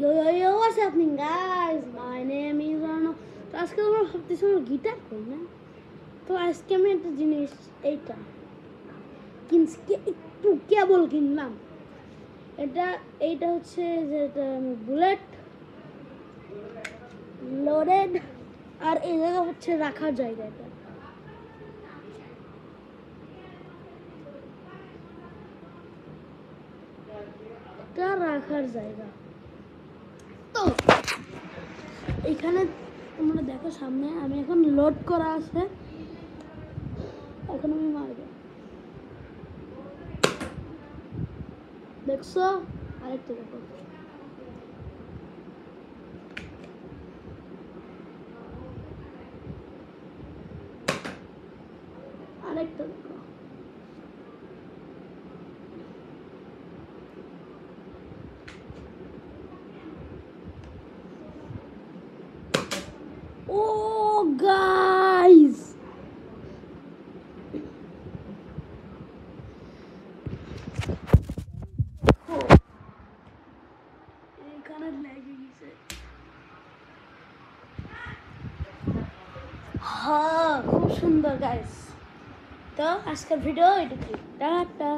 Yo, what's happening, guys? My name is Arno. তো আজকে তোমরা ভাবতেছো আমার গিটার কই না? তো আজকে আমি একটা জিনিস একটু কেবল কিনলাম। এইটা হচ্ছে যে বুলেট লোডেড, আর এই জায়গা হচ্ছে রাখার জায়গা। এটা রাখার জায়গা। তো এখানে তোমরা দেখো সামনে আমি এখন লোড করা আছে, এখন আমি মারবো। দেখছো? আরেকটা দেখো। আরেকটা দেখো। Oh, guys! এখানে লেগে গেছে। হ্যাঁ, খুব সুন্দর গাইস। তো আজকের ভিডিও এটুকুই। টাটা।